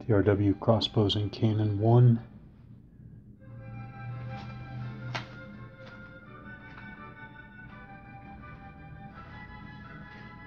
TRW Crossbows and Cannon 1.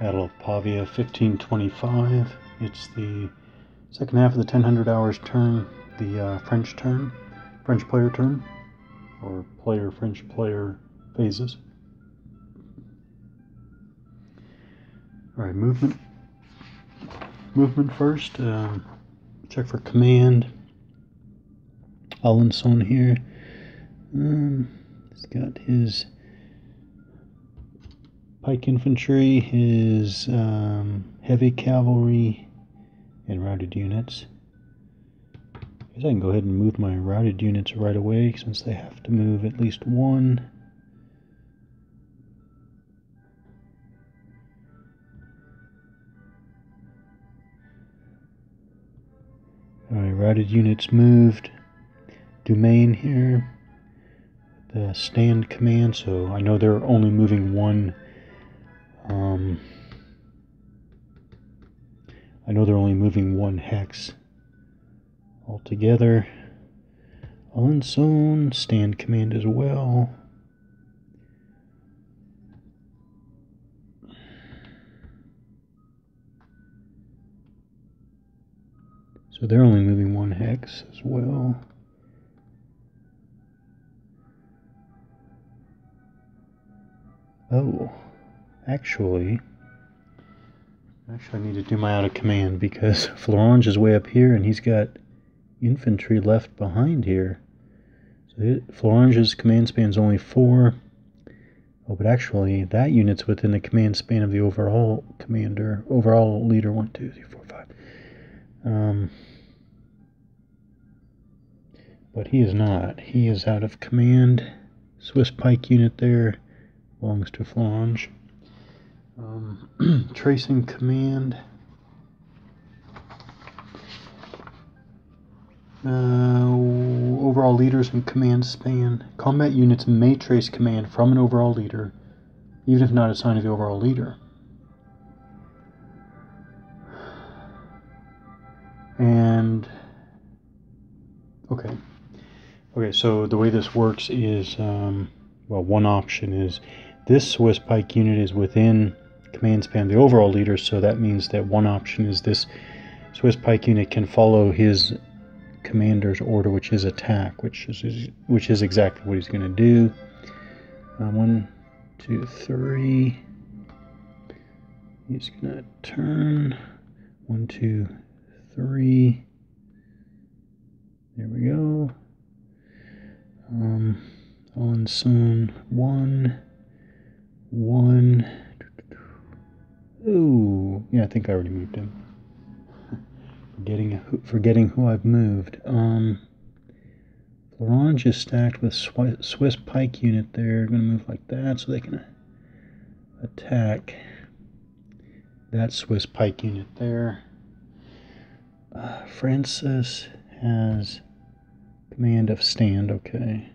Battle of Pavia 1525. It's the second half of the 1000 hours turn, the French player turn, or French player phases. Alright, movement. Movement first. Check for command. Alençon here. He's got his pike infantry, his heavy cavalry, and routed units. I guess I can go ahead and move my routed units right away since they have to move at least one. Alright, routed units moved. Domain here. The stand command, so I know they're only moving one. I know they're only moving one hex altogether. Alençon, stand command as well. So they're only moving one hex as well. Oh, actually I need to do my out of command because Florange is way up here and he's got infantry left behind here. So Florange's command span is only 4. Oh, but actually that unit's within the command span of the overall commander, overall leader. 1, 2, 3, 4, 5. But he is not. He is out of command. Swiss pike unit there belongs to Florange. Tracing command. Overall leaders and command span. Combat units may trace command from an overall leader, even if not assigned to the overall leader. And okay, so the way this works is, well, one option is this Swiss pike unit is within command span of the overall leader, so that means that one option is this Swiss pike unit can follow his commander's order, which is attack, which is exactly what he's going to do. 1, 2, 3. He's going to turn. 1, 2, 3. There we go. Alençon 1. Oh, yeah, I think I already moved him. Forgetting who I've moved. Florange is stacked with Swiss pike unit there. Going to move like that so they can attack that Swiss pike unit there. Francis has command of stand. Okay,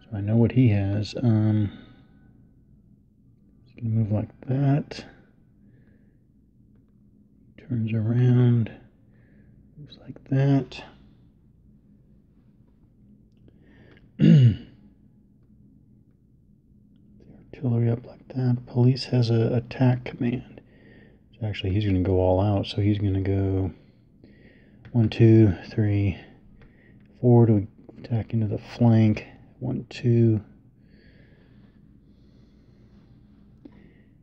so I know what he has. He's going to move like that. Turns around. Moves like that. The artillery up like that. Police has a attack command. So actually he's going to go all out. So he's going to go 1, 2, 3, 4 to attack into the flank. 1, 2.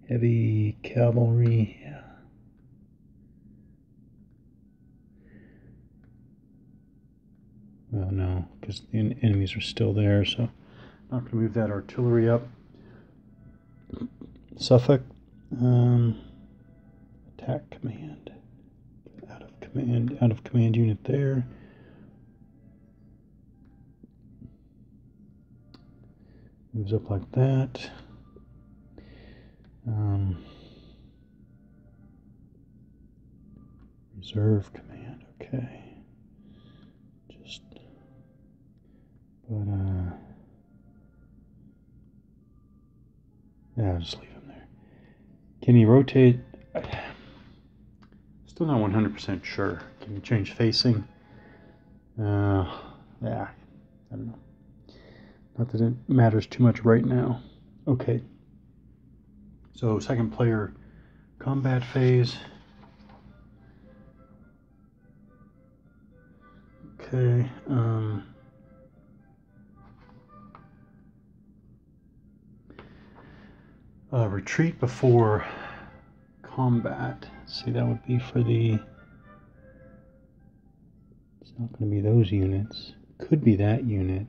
Heavy cavalry. Yeah. Well, no, because the enemies are still there, so I'm not going to move that artillery up. Suffolk, attack command, out of command unit there. Moves up like that. Reserve command, okay. Yeah, I'll just leave him there. Can he rotate? Still not 100% sure. Can you change facing? Yeah, I don't know. Not that it matters too much right now. Okay. So second player combat phase. Okay. Retreat before combat. See, that would be for the... It's not going to be those units. Could be that unit.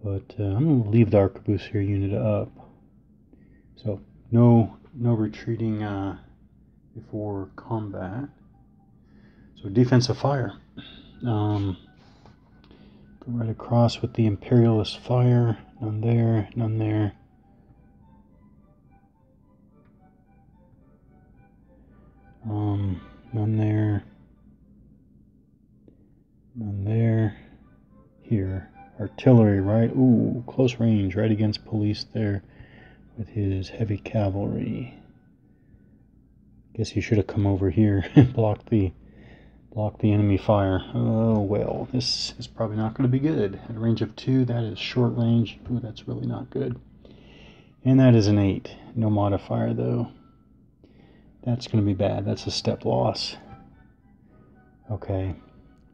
But I'm going to leave the Arquebusier unit up. So, no retreating before combat. So, defensive fire. Go right across with the Imperialist fire. None there, none there. None there. None there. Here. Artillery, right? Ooh, close range, right against police there with his heavy cavalry. Guess he should have come over here and blocked the enemy fire. Oh, well, this is probably not going to be good. At a range of 2, that is short range. Ooh, that's really not good. And that is an 8. No modifier, though. That's going to be bad. That's a step loss. Okay,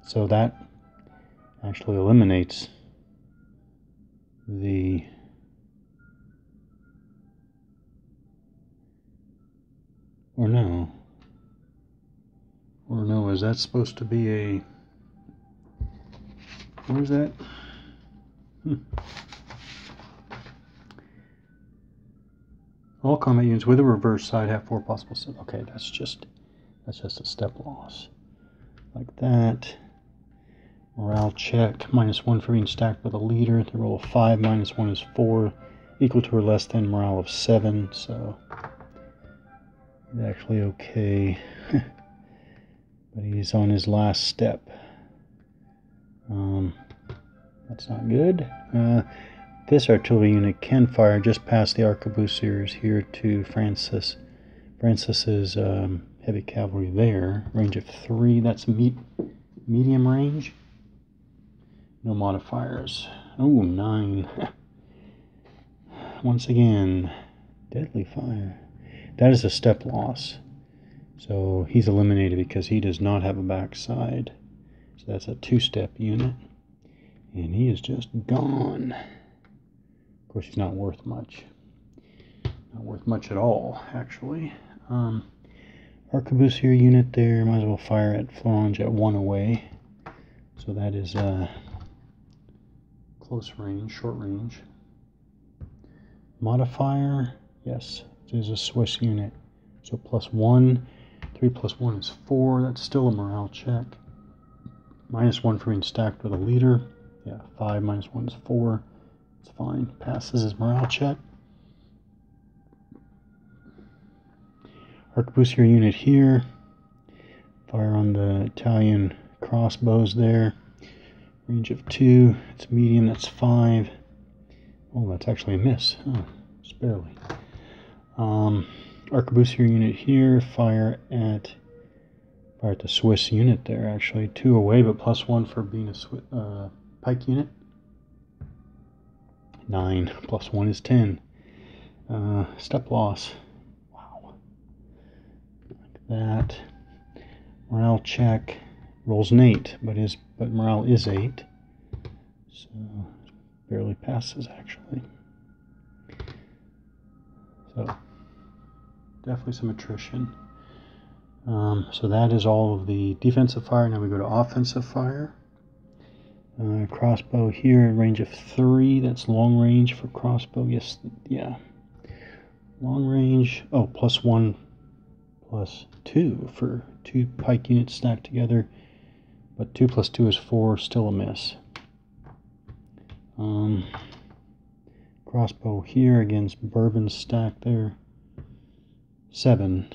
so that actually eliminates the... Or no, is that supposed to be a... Where's that? All combat units with a reverse side have 4 possible steps. Okay, that's just a step loss. Like that. Morale check. -1 for being stacked with a leader. The roll of 5, -1 is 4. Equal to or less than morale of 7. So he's actually okay. But he's on his last step. That's not good. This artillery unit can fire just past the Arquebusiers here to Francis's heavy cavalry there. Range of 3. That's medium range. No modifiers. Oh, 9. Once again, deadly fire. That is a step loss. So he's eliminated because he does not have a backside. So that's a 2-step unit. And he is just gone. Of course, he's not worth much. Not worth much at all, actually. Arquebusier unit there. Might as well fire at flange at 1 away. So that is close range, short range. Modifier, yes, it is a Swiss unit. So +1. 3 + 1 is 4. That's still a morale check. -1 for being stacked with a leader. Yeah, 5 -1 is 4. It's fine. Passes his morale check. Arquebusier unit here. Fire on the Italian crossbows there. Range of 2. It's medium. That's 5. Oh, that's actually a miss. Oh, just barely. Arquebusier unit here. Fire at the Swiss unit there. Actually, 2 away, but +1 for being a pike unit. 9 + 1 is 10. Step loss. Wow. Like that. Morale check. Rolls an 8, but morale is 8. So barely passes actually. So definitely some attrition. So that is all of the defensive fire. Now we go to offensive fire. Crossbow here, range of 3. That's long range for crossbow. Yes, yeah. Long range. Oh, +1 +2 for 2 pike units stacked together. But 2 + 2 is 4. Still a miss. Crossbow here against Bourbon stacked there. 7.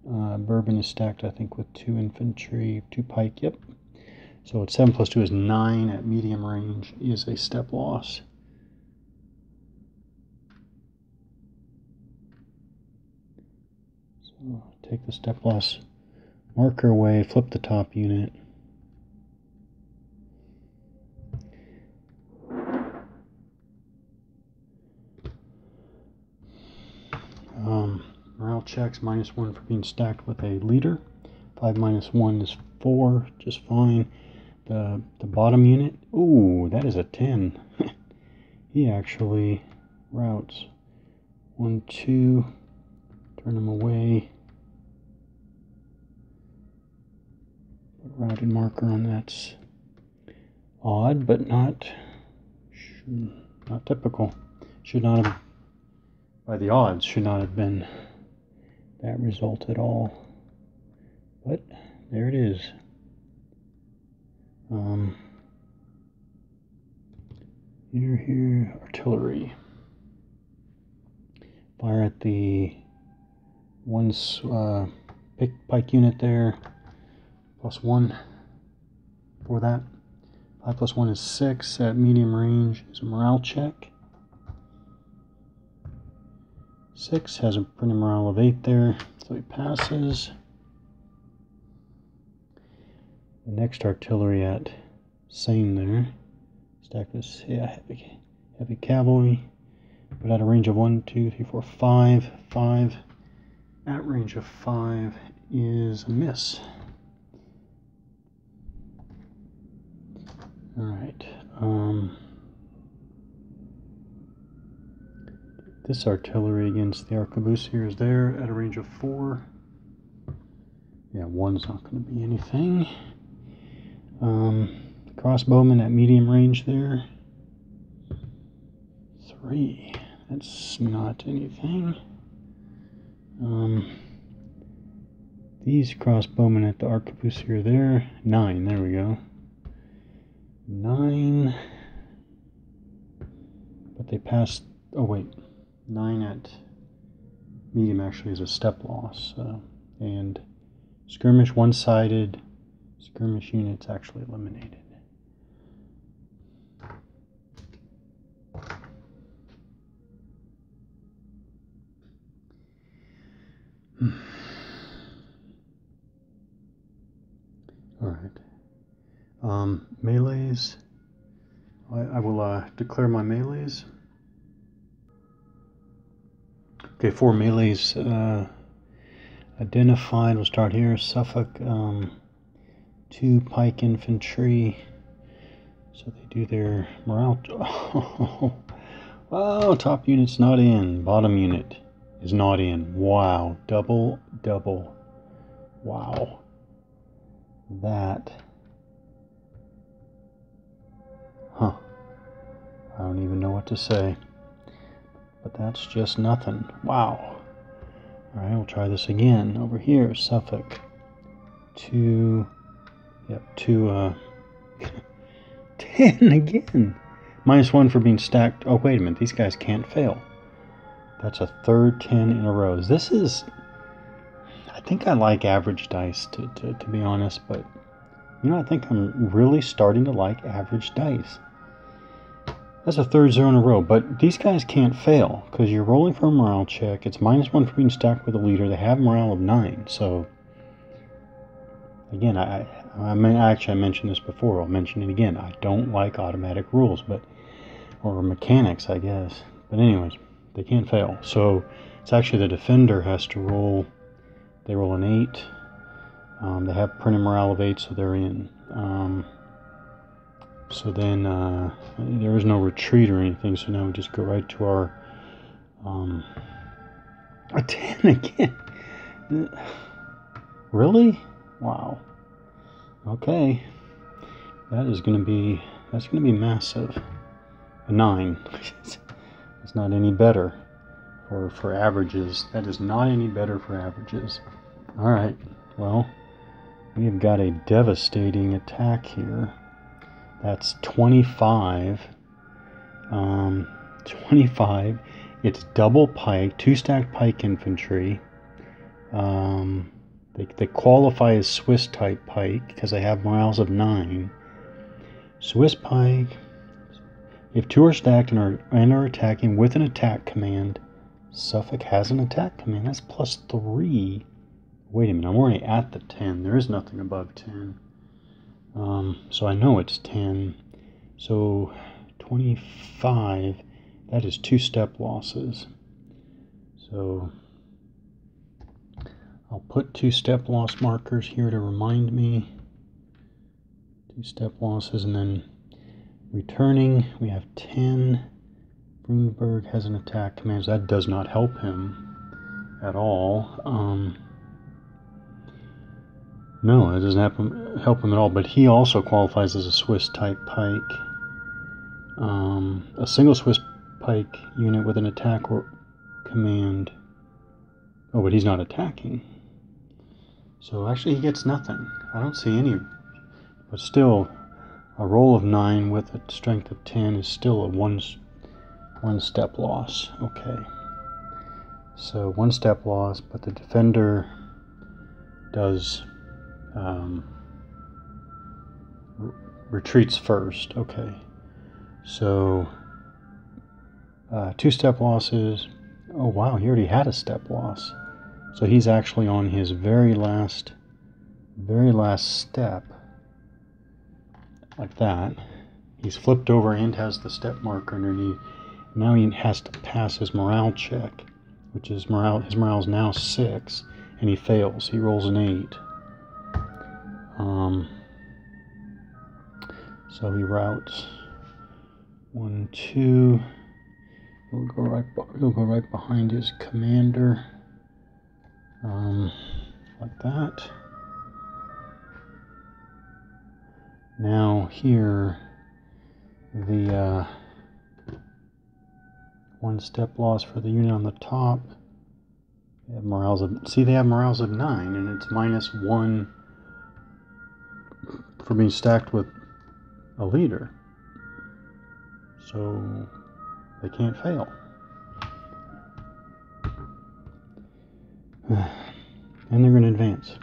Bourbon is stacked, I think, with 2 infantry, 2 pike. Yep. So it's 7 + 2 is 9 at medium range. Is a step loss. So take the step loss Marker away, flip the top unit. Morale checks, -1 for being stacked with a leader. 5 -1 is 4, just fine. The bottom unit, ooh, that is a 10. He actually routes. 1, 2, turn him away. Put routed marker on, that's odd, but not typical. Should not have, by the odds, should not have been that result at all. But there it is. Here, artillery. Fire at the one pike unit there. +1 for that. 5 + 1 is 6 at medium range. Is a morale check. 6 has a pretty morale of 8 there, so he passes. The next artillery at same there. Stack this, yeah, heavy cavalry. But at a range of 1, 2, 3, 4, 5. 5 at range of 5 is a miss. Alright. This artillery against the Arquebusiers there at a range of 4. Yeah, 1's not going to be anything. Crossbowmen at medium range there. 3. That's not anything. These crossbowmen at the Arquebusier there. 9. There we go. 9. But they passed. Oh wait. 9 at medium actually is a step loss. And skirmish one-sided. Skirmish units actually eliminated. Alright. Melees. I will declare my melees. Okay, 4 melees identified. We'll start here. Suffolk, 2 pike infantry. So they do their morale. Oh, top unit's not in. Bottom unit is not in. Wow. Double. Wow. That. Huh. I don't even know what to say. But that's just nothing. Wow. Alright, we'll try this again. Over here, Suffolk. 2. Yep, 2. 10 again. -1 for being stacked. Oh, wait a minute. These guys can't fail. That's a third 10 in a row. This is... I think I like average dice, to be honest. But, you know, I think I'm really starting to like average dice. That's a third 0 in a row. But these guys can't fail. Because you're rolling for a morale check. It's -1 for being stacked with a leader. They have morale of 9. So, again, I mentioned this before. I'll mention it again. I don't like automatic rules, or mechanics, I guess. But anyways, they can't fail. So it's actually the defender has to roll. They roll an 8. They have printed morale of 8, so they're in. So then there is no retreat or anything. So now we just go right to our a 10 again. Really? Wow. Okay. That's gonna be massive. A 9. It's not any better for averages. That is not any better for averages. Alright, well, we have got a devastating attack here. That's 25. 25. It's double pike, 2 stacked pike infantry. They qualify as Swiss type pike because they have morales of 9. Swiss pike. If 2 are stacked and are attacking with an attack command, Suffolk has an attack command. That's +3. Wait a minute, I'm already at the 10. There is nothing above 10. So I know it's 10. So 25, that is 2 step losses. So I'll put 2 step loss markers here to remind me. 2 step losses, and then returning, we have 10. Greenberg has an attack command. That does not help him at all. No, it doesn't help him at all, but he also qualifies as a Swiss type pike. A single Swiss pike unit with an attack or command. Oh, but he's not attacking. So actually he gets nothing. I don't see any, but still a roll of 9 with a strength of 10 is still a one step loss. Okay. So 1 step loss, but the defender does retreats first. Okay. So 2 step losses. Oh wow, he already had a step loss. So he's actually on his very last step. Like that. He's flipped over and has the step marker underneath. Now he has to pass his morale check, which is his morale is now 6, and he fails. He rolls an 8. So he routes 1, 2. He'll go right behind his commander, like that. Now here, the 1 step loss for the unit on the top. They have morales of 9, and it's -1 for being stacked with a leader. So they can't fail. And they're going to advance.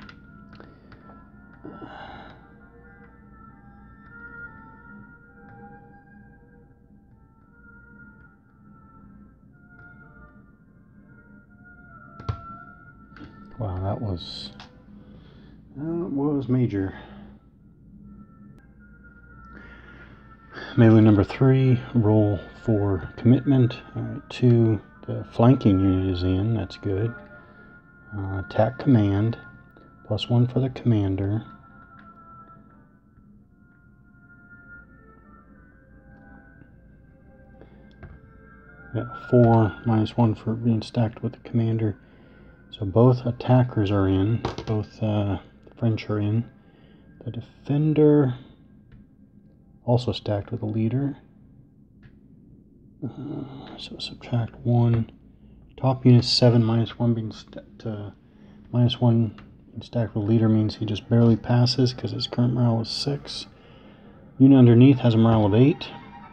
Wow, that was major. Melee number 3, roll for commitment. Alright, 2, the flanking unit is in, that's good. Attack command, +1 for the commander. Yeah, 4, -1 for being stacked with the commander. So both attackers are in, both the French are in. The defender also stacked with a leader. So subtract 1. Top unit 7, -1 being -1 being stacked with a leader means he just barely passes because his current morale is 6. Unit underneath has a morale of 8.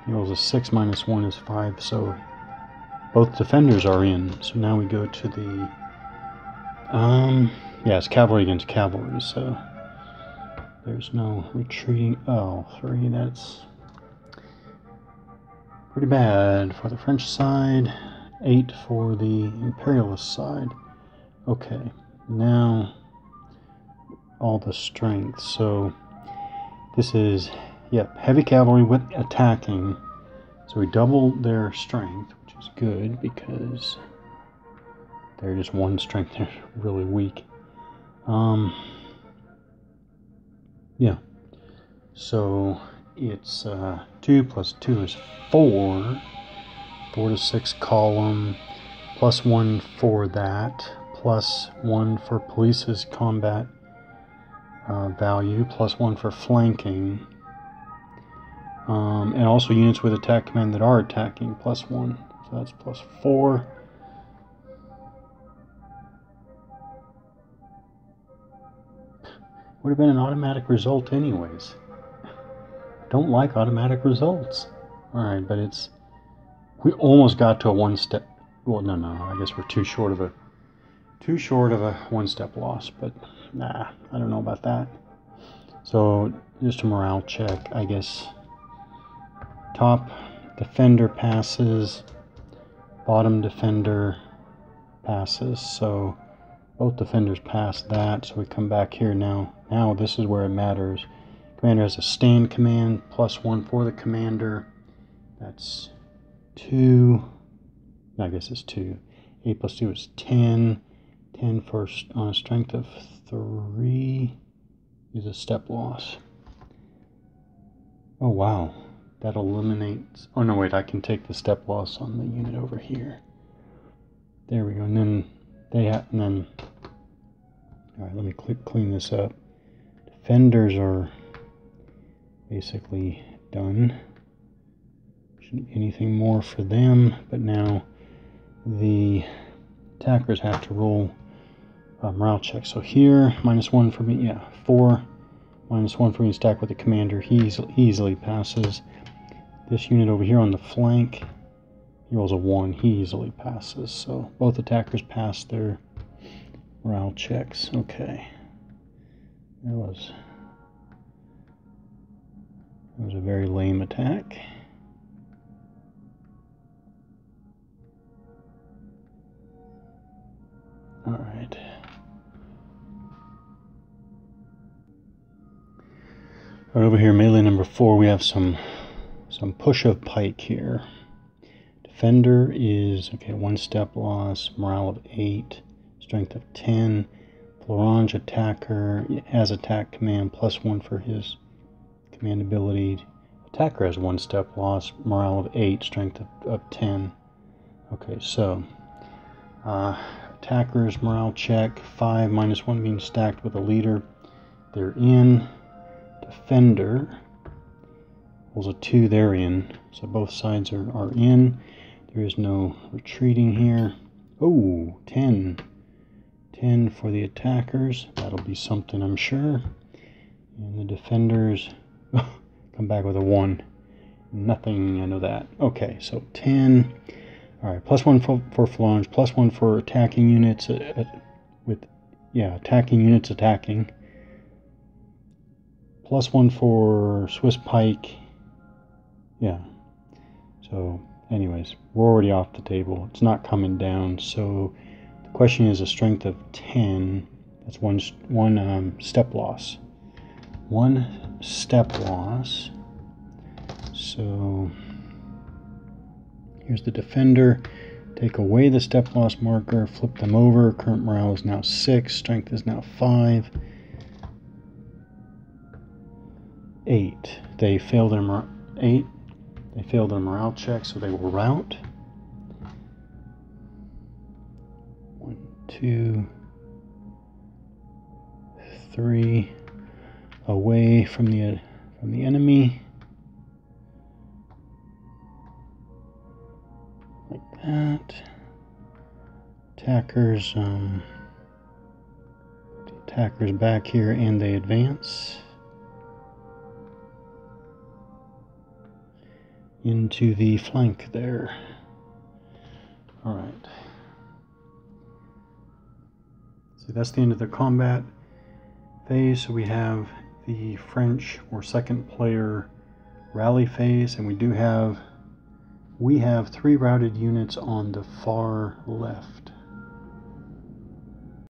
He rolls a 6, -1 is 5. So both defenders are in. So now we go to the yeah, it's cavalry against cavalry, so there's no retreating. Oh, 3, that's pretty bad for the French side, 8 for the Imperialist side. Okay, now all the strength. So this is, yep, heavy cavalry with attacking. So we double their strength, which is good because they're just 1 strength. They're really weak. Yeah. So it's 2 + 2 is 4. 4 to 6 column, +1 for that, +1 for police's combat value, +1 for flanking. And also units with attack command that are attacking, +1. So that's +4. Would have been an automatic result anyways. Don't like automatic results. Alright, but we almost got to a 1 step. Well, no, I guess we're too short of a 1 step loss, but nah, I don't know about that. So just a morale check, I guess. Top defender passes, bottom defender passes, so Both defenders passed that, so we come back here now. Now this is where it matters. Commander has a stand command, +1 for the commander. That's 2. I guess it's 2. 8 + 2 is 10. 10 first on a strength of 3 is a step loss. Oh wow, that eliminates. Oh no, wait, I can take the step loss on the unit over here. There we go, and then they have, and then. All right, let me clean this up. Defenders are basically done. Shouldn't be anything more for them, but now the attackers have to roll morale check. So here, -1 for me, yeah, 4, -1 for me to stack with the commander. He easily passes. This unit over here on the flank, he rolls a 1, he easily passes. So both attackers pass their morale checks. Okay. That was a very lame attack. All right. Right over here, melee number 4, we have some push of pike here. Defender is, okay, 1 step loss, morale of 8, strength of 10. Florange attacker has attack command, +1 for his command ability. Attacker has 1 step loss, morale of 8, strength of 10. Okay, so attackers morale check 5, -1 being stacked with a leader. They're in. Defender rolls a 2, they're in. So both sides are in. There is no retreating here. Oh, 10. 10 for the attackers. That'll be something, I'm sure. And the defenders come back with a 1. Nothing, I know that. Okay, so 10. All right, +1 for Florange, +1 for attacking units attacking units attacking. +1 for Swiss pike. Yeah. So, anyways, we're already off the table. It's not coming down. So the question is a strength of 10. That's one step loss. 1 step loss. So here's the defender. Take away the step loss marker, flip them over. Current morale is now 6. Strength is now 5. 8. They failed their morale check, so they will rout. 1, 2, 3. Away from the enemy. Like that. Attackers, the attackers back here, and they advance into the flank there. All right. So that's the end of the combat phase. So we have the French or second player rally phase, and we have 3 routed units on the far left.